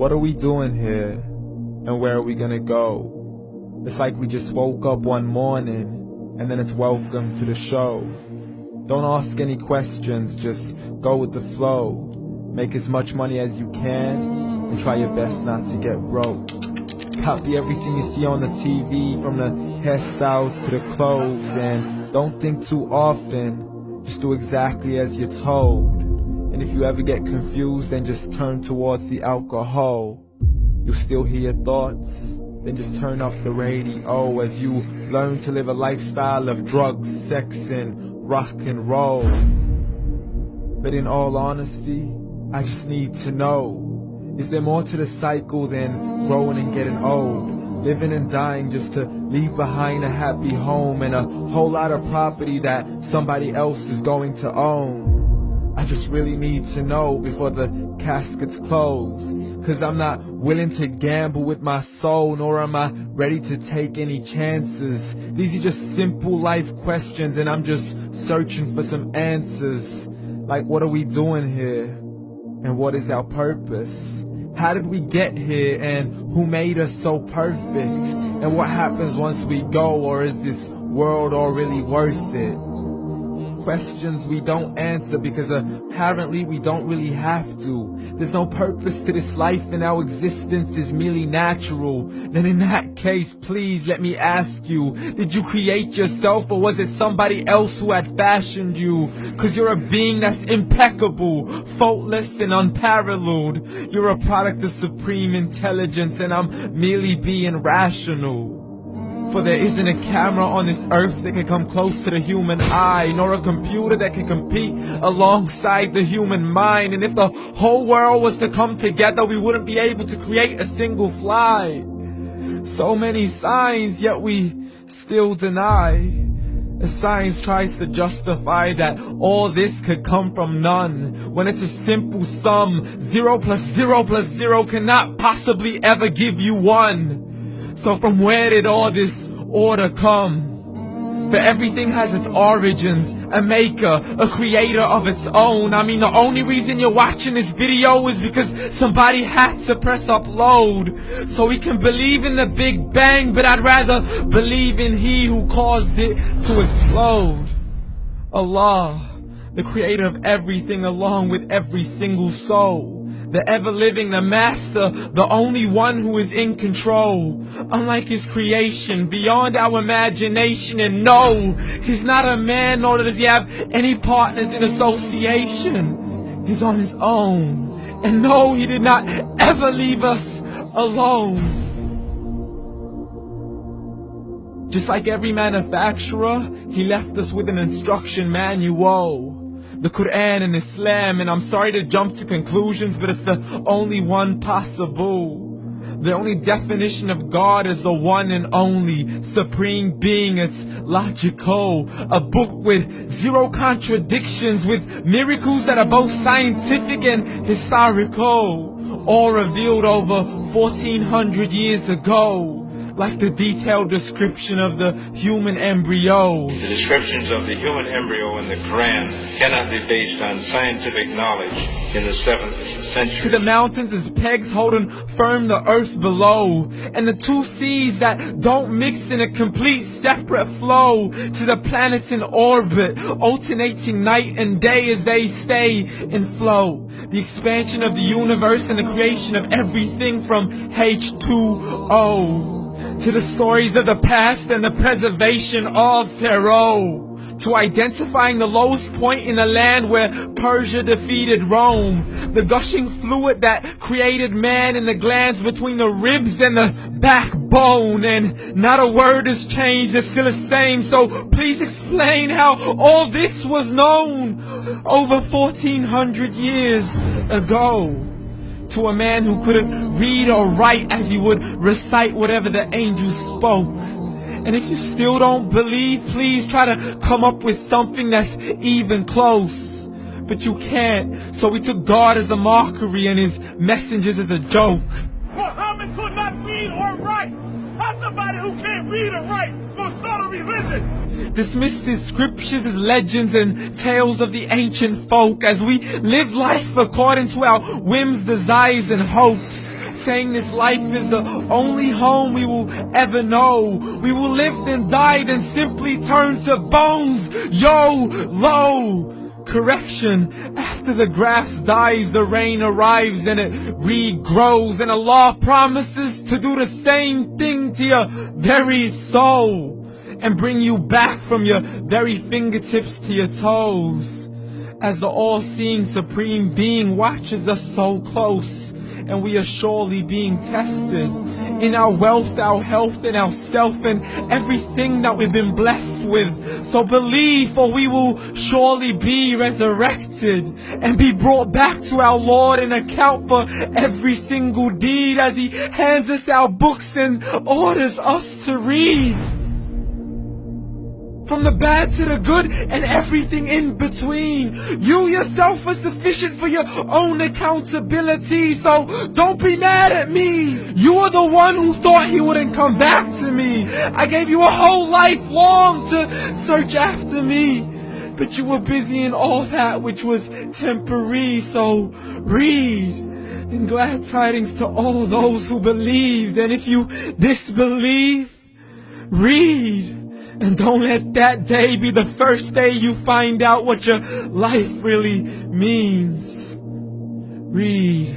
What are we doing here? And where are we gonna go? It's like we just woke up one morning, and then it's welcome to the show. Don't ask any questions, just go with the flow. Make as much money as you can, and try your best not to get broke. Copy everything you see on the TV, from the hairstyles to the clothes, and don't think too often, just do exactly as you're told. And if you ever get confused, then just turn towards the alcohol. You'll still hear your thoughts, then just turn up the radio as you learn to live a lifestyle of drugs, sex, and rock and roll. But in all honesty, I just need to know, is there more to the cycle than growing and getting old? Living and dying just to leave behind a happy home and a whole lot of property that somebody else is going to own. I just really need to know before the casket's closed, 'cause I'm not willing to gamble with my soul, nor am I ready to take any chances. These are just simple life questions, and I'm just searching for some answers. Like, what are we doing here? And what is our purpose? How did we get here, and who made us so perfect? And what happens once we go, or is this world all really worth it? Questions we don't answer because apparently we don't really have to. There's no purpose to this life and our existence is merely natural. Then in that case, please let me ask you, did you create yourself, or was it somebody else who had fashioned you? 'Cause you're a being that's impeccable, faultless and unparalleled. You're a product of supreme intelligence, and I'm merely being rational. For there isn't a camera on this earth that can come close to the human eye, nor a computer that can compete alongside the human mind. And if the whole world was to come together, we wouldn't be able to create a single fly. So many signs, yet we still deny. The science tries to justify that all this could come from none, when it's a simple sum. 0 plus 0 plus 0 cannot possibly ever give you 1. So from where did all this order come? But everything has its origins, a maker, a creator of its own. I mean, the only reason you're watching this video is because somebody had to press upload, so we can believe in the Big Bang, but I'd rather believe in He who caused it to explode. Allah, the creator of everything, along with every single soul. The ever-living, the master, the only one who is in control. Unlike his creation, beyond our imagination. And no, he's not a man, nor does he have any partners in association. He's on his own. And no, he did not ever leave us alone. Just like every manufacturer, he left us with an instruction manual. The Quran and Islam, and I'm sorry to jump to conclusions, but it's the only one possible. The only definition of God is the one and only supreme being. It's logical, a book with 0 contradictions, with miracles that are both scientific and historical, all revealed over 1400 years ago. Like the detailed description of the human embryo. The descriptions of the human embryo in the Quran cannot be based on scientific knowledge in the 7th century. To the mountains as pegs holding firm the earth below, and the 2 seas that don't mix in a complete separate flow. To the planets in orbit, alternating night and day as they stay in flow. The expansion of the universe and the creation of everything from H2O. To the stories of the past and the preservation of Pharaoh. To identifying the lowest point in the land where Persia defeated Rome. The gushing fluid that created man in the glands between the ribs and the backbone. And not a word has changed, it's still the same. So please explain how all this was known over 1400 years ago. To a man who couldn't read or write, as he would recite whatever the angels spoke. And if you still don't believe, please try to come up with something that's even close. But you can't, so we took God as a mockery and his messengers as a joke. Muhammad could not read or write. How somebody who can't read or write gonna start a religion? Dismissed his scriptures as legends and tales of the ancient folk, as we live life according to our whims, desires, and hopes. saying this life is the only home we will ever know. We will live and die, then simply turn to bones. YOLO! Correction, after the grass dies, the rain arrives and it regrows, and Allah promises to do the same thing to your very soul and bring you back from your very fingertips to your toes, as the all-seeing supreme being watches us so close, and we are surely being tested in our wealth, our health, and our self, and everything that we've been blessed with. So believe, for we will surely be resurrected and be brought back to our Lord and account for every single deed, as He hands us our books and orders us to read. From the bad to the good and everything in between. You yourself are sufficient for your own accountability, so don't be mad at me. You are the one who thought He wouldn't come back to me. I gave you a whole life long to search after me, but you were busy in all that which was temporary. So read, and glad tidings to all those who believed. And if you disbelieve, read. And don't let that day be the first day you find out what your life really means. Read.